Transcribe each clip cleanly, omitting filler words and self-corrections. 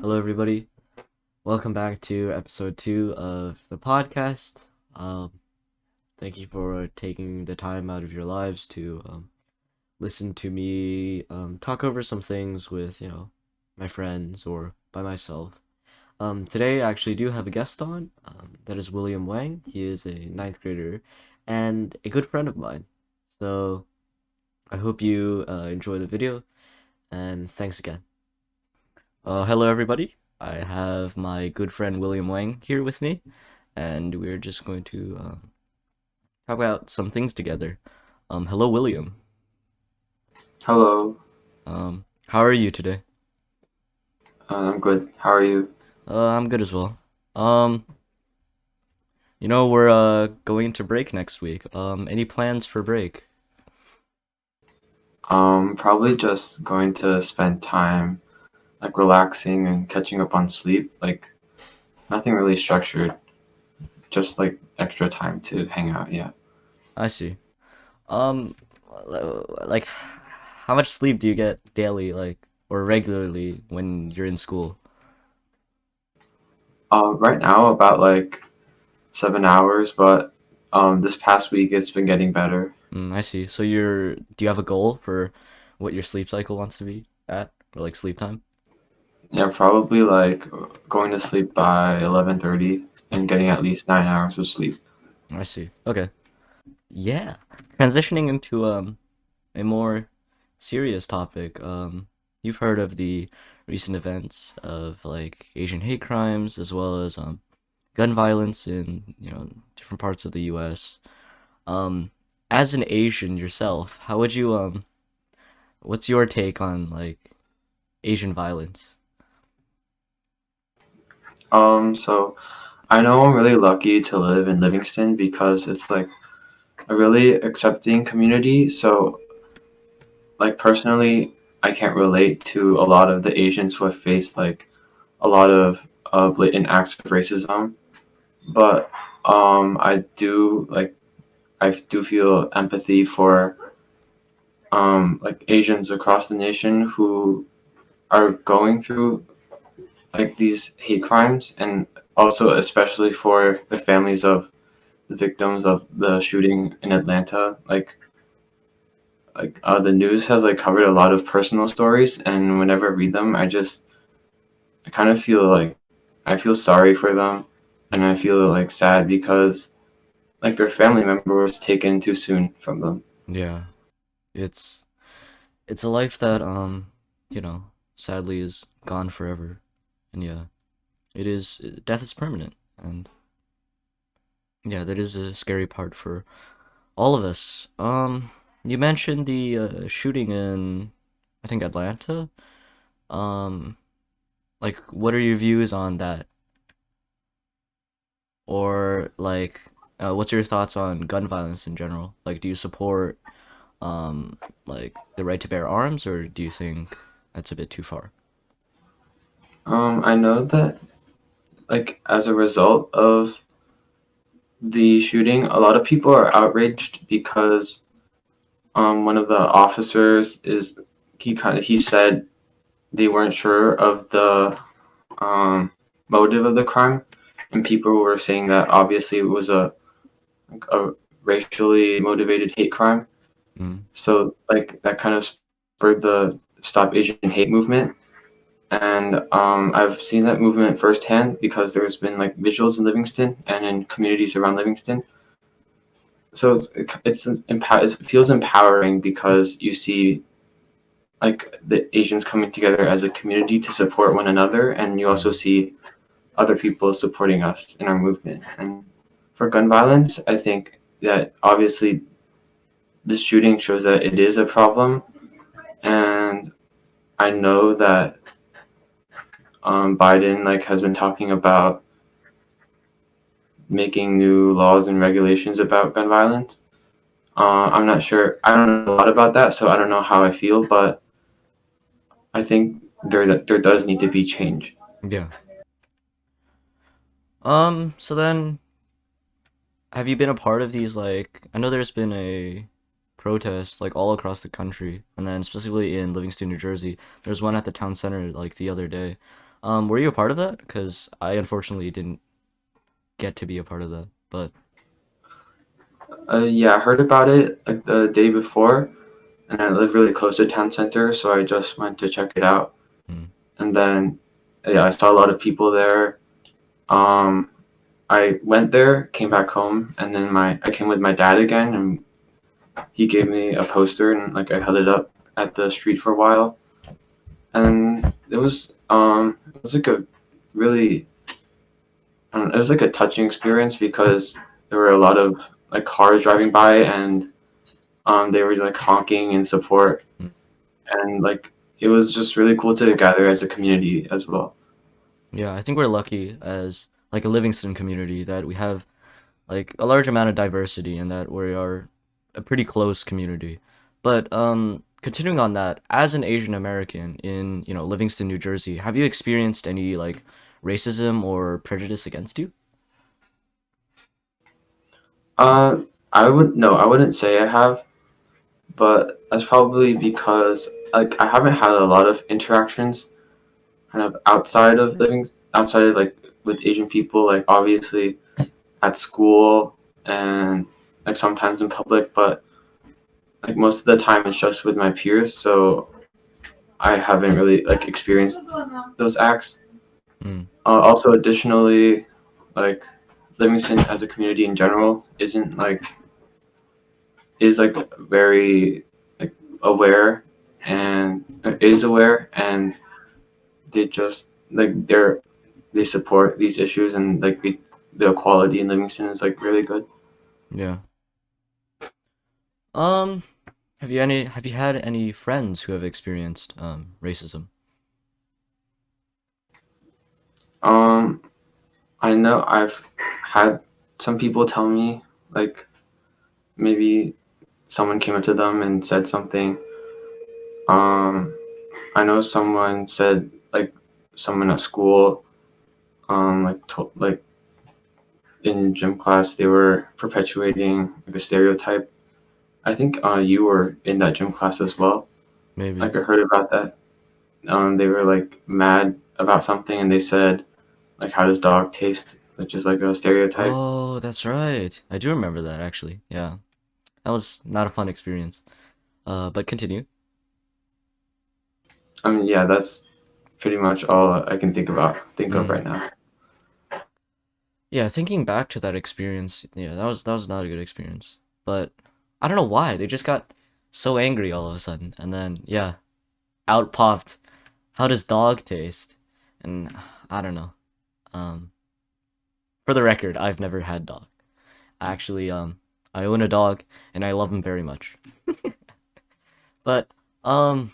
Hello, everybody. Welcome back to episode 2 of the podcast. Um, Thank you for taking the time out of your lives to listen to me talk over some things with, my friends or by myself. Today, I actually do have a guest on. That is William Wang. He is a ninth grader and a good friend of mine. So, I hope you enjoy the video, and thanks again. Hello, everybody. I have my good friend William Wang here with me, and we're just going to talk about some things together. Hello, William. Hello, How are you today? I'm good. How are you? I'm good as well. Um, we're going into break next week. Any plans for break? Probably just going to spend time like relaxing and catching up on sleep. Like nothing really structured, just like extra time to hang out. Yeah. I see. Um, like, how much sleep do you get daily, or regularly when you're in school? Right now about like 7 hours, but this past week it's been getting better. I see. So do you have a goal for what your sleep cycle wants to be at, or like sleep time? Yeah, probably like going to sleep by 11:30 and getting at least 9 hours of sleep. I see. Okay. Yeah. Transitioning into a more serious topic. You've heard of the recent events of like Asian hate crimes as well as gun violence in, different parts of the US. Um as an Asian yourself, how would you what's your take on like Asian violence? So I know I'm really lucky to live in Livingston because it's like a really accepting community. So, like personally, I can't relate to a lot of the Asians who have faced like a lot of blatant acts of racism. But I do like I do feel empathy for like Asians across the nation who are going through like these hate crimes, and also especially for the families of the victims of the shooting in Atlanta. The news has like covered a lot of personal stories, and whenever I read them, I kind of feel like I feel sorry for them, and I feel like sad because like their family member was taken too soon from them. Yeah. It's it's a life that you know, sadly is gone forever. And yeah, death is permanent. And yeah, that is a scary part for all of us. You mentioned the shooting in, I think, Atlanta. Um, like, what are your views on that? Or like, what's your thoughts on gun violence in general? Like, do you support like the right to bear arms, or do you think that's a bit too far? I know that like as a result of the shooting, a lot of people are outraged because one of the officers is he said they weren't sure of the um, motive of the crime, and people were saying that obviously it was a racially motivated hate crime. Mm, So like that kind of spurred the Stop Asian Hate movement, and I've seen that movement firsthand because there's been like visuals in Livingston and in communities around Livingston. So it feels empowering because you see like the Asians coming together as a community to support one another, and you also mm, see other people supporting us in our movement. And for gun violence, I think that obviously this shooting shows that it is a problem, and I know that Biden like has been talking about making new laws and regulations about gun violence. I'm not sure. I don't know a lot about that, so I don't know how I feel, but I think there does need to be change. yeah. So then, have you been a part of these, like, I know there's been a protest, like, all across the country, and then specifically in Livingston, New Jersey. There's one at the town center, like, the other day. Were you a part of that? Because I unfortunately didn't get to be a part of that. But Yeah, I heard about it like the day before, and I live really close to town center, so I just went to check it out. mm, And then, yeah, I saw a lot of people there. Um, I went there, came back home, and then my I came with my dad again, and he gave me a poster, and like I held it up at the street for a while, and it was like a really I don't know, it was like a touching experience because there were a lot of like cars driving by, and they were like honking in support, mm. and like it was just really cool to gather as a community as well. Yeah, I think we're lucky as like a Livingston community that we have like a large amount of diversity and that we are a pretty close community. But continuing on that, as an Asian American in, Livingston, New Jersey, have you experienced any like racism or prejudice against you? Uh, I would no, I wouldn't say I have, but that's probably because like I haven't had a lot of interactions kind of outside of like with Asian people, like obviously at school and like sometimes in public, but like most of the time it's just with my peers, so I haven't really like experienced those acts. Mm, Also, additionally, like Livingston as a community in general is like very like aware and is aware, and they just like they support these issues, and like the equality in Livingston is like really good. yeah. Um, have you had any friends who have experienced racism? Um, I know I've had some people tell me like maybe someone came up to them and said something. Um, I know someone said like someone at school, like in gym class they were perpetuating like a stereotype. I think you were in that gym class as well. Maybe. Like I heard about that. They were like mad about something, and they said like, "How does dog taste?" Which is like a stereotype. Oh, that's right. I do remember that actually. Yeah. That was not a fun experience. But continue. I mean, yeah, that's pretty much all I can think of Mm. right now. Yeah, thinking back to that experience, yeah, that was not a good experience. But I don't know why. They just got so angry all of a sudden. And then yeah, out popped, "How does dog taste?" And I don't know. Um for the record, I've never had dog. Actually, I own a dog and I love him very much. But um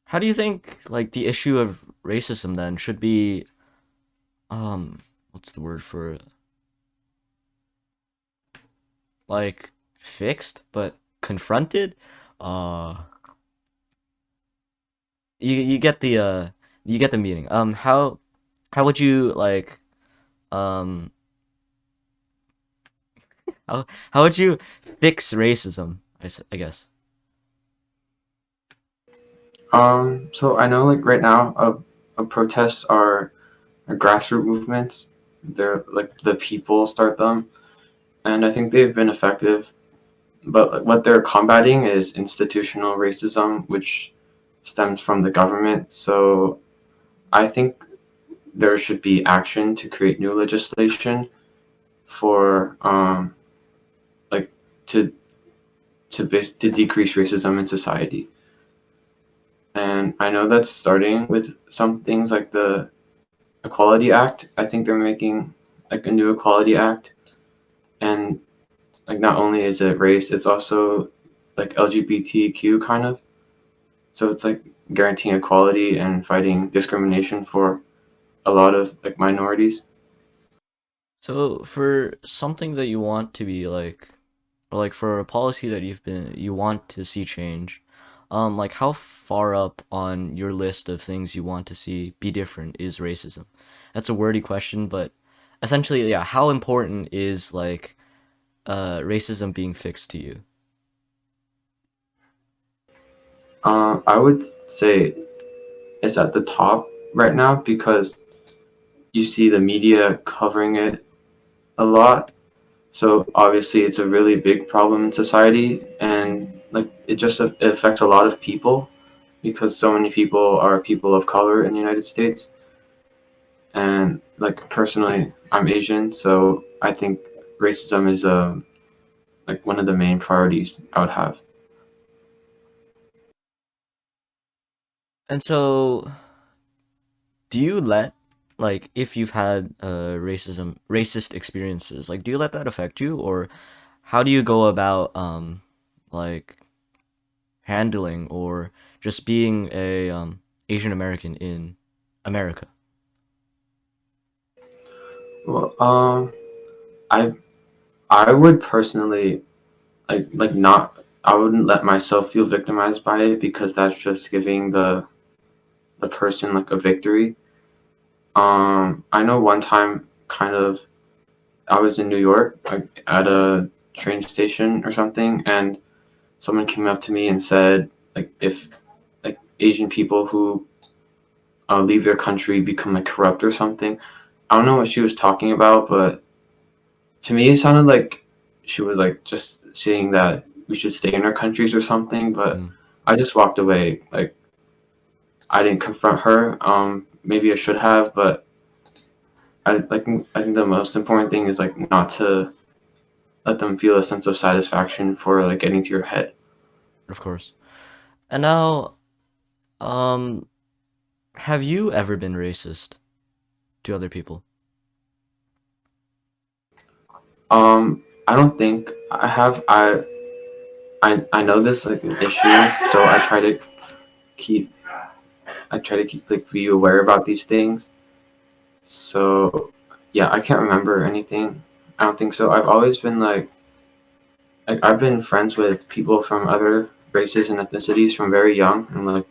how do you think like the issue of racism then should be what's the word for it? Like fixed but confronted? Uh you get the you get the meaning. How would you like um how would you fix racism? I guess. So I know like right now, protests are grassroots movements. They're like the people start them, and I think they've been effective. But like, what they're combating is institutional racism, which stems from the government. So I think there should be action to create new legislation for like to to decrease racism in society. And I know that's starting with some things like the Equality Act. I think they're making like a new Equality Act, and like not only is it race, it's also like LGBTQ kind of. So it's like guaranteeing equality and fighting discrimination for a lot of like minorities. So for something that you want to be like, or like for a policy that you want to see change, like how far up on your list of things you want to see be different is racism? That's a wordy question, but essentially, yeah, how important is like racism being fixed to you? I would say it's at the top. right now because you see the media covering it a lot. So obviously, it's a really big problem in society, and like it affects a lot of people because so many people are people of color in the United States. And like personally, I'm Asian, so I think racism is like one of the main priorities I would have. And so, do you let, like, if you've had racist experiences, like, do you let that affect you, or how do you go about like handling or just being a Asian American in America? Well, I I would personally like not. I wouldn't let myself feel victimized by it because that's just giving the person like a victory. I know one time, kind of, I was in New York, like, at a train station or something, and someone came up to me and said, like, if like Asian people who leave their country become like corrupt or something. I don't know what she was talking about, but to me it sounded like she was like just saying that we should stay in our countries or something. But Mm, I just walked away. Like I didn't confront her. Maybe I should have, but I think the most important thing is like not to let them feel a sense of satisfaction for like getting to your head. of course. And now, um, have you ever been racist to other people? I don't think I have. I know this like an issue, so keep I try to keep like be aware about these things. So yeah, I can't remember anything. I don't think so. I've always been like I've been friends with people from other races and ethnicities from very young, and like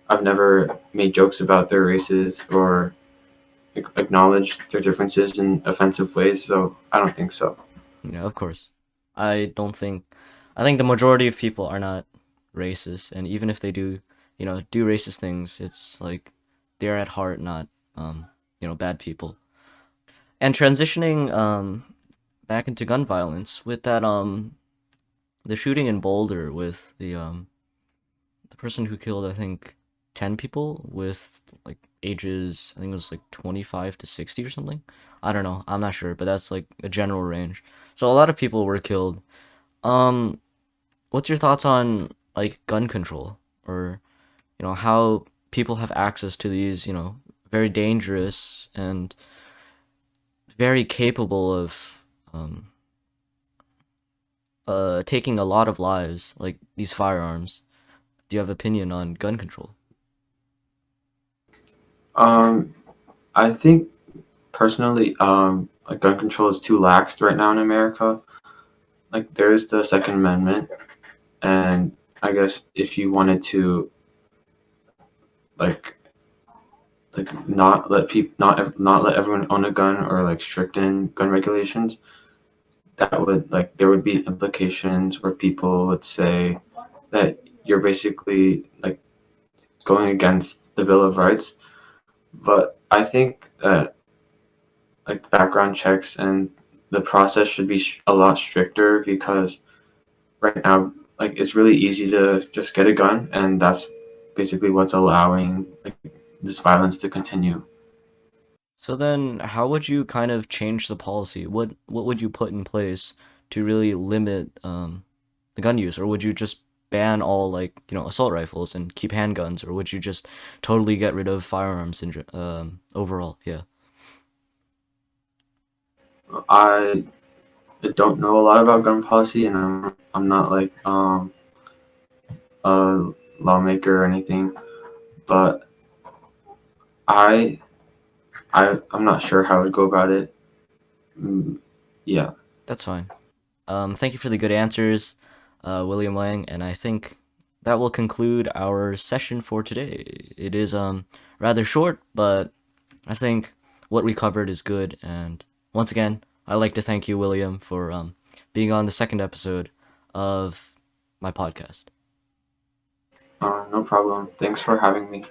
I've never made jokes about their races or acknowledged their differences in offensive ways. So I don't think so. Yeah, of course. I don't think I think the majority of people are not racist, and even if they do, do racist things, it's like they're at heart not bad people. And transitioning back into gun violence with that the shooting in Boulder with the person who killed, I think, 10 people with like ages, I think it was like 25 to 60 or something. I don't know. I'm not sure, but that's like a general range. So a lot of people were killed. Um, what's your thoughts on like gun control, or how people have access to these, very dangerous and very capable of taking a lot of lives, like these firearms. Do you have opinion on gun control? Um, I think personally, like gun control is too lax right now in America. Like there is the Second Amendment, and I guess if you wanted to like not let people not let everyone own a gun or like stricten gun regulations, that would like there would be implications where people would say that you're basically like going against the Bill of Rights. But I think that like background checks and the process should be a lot stricter because right now like it's really easy to just get a gun, and that's basically what's allowing like this violence to continue. So then, how would you kind of change the policy? What would you put in place to really limit the gun use, or would you just ban all, like, assault rifles and keep handguns, or would you just totally get rid of firearms in overall? Yeah, I don't know a lot about gun policy, and I'm not like a lawmaker or anything, but I I'm not sure how I would go about it. Mm, yeah. that's fine. Thank you for the good answers, William Wang, and I think that will conclude our session for today. It is rather short, but I think what we covered is good. And once again, I'd like to thank you, William, for being on the second episode of my podcast. No problem. Thanks for having me.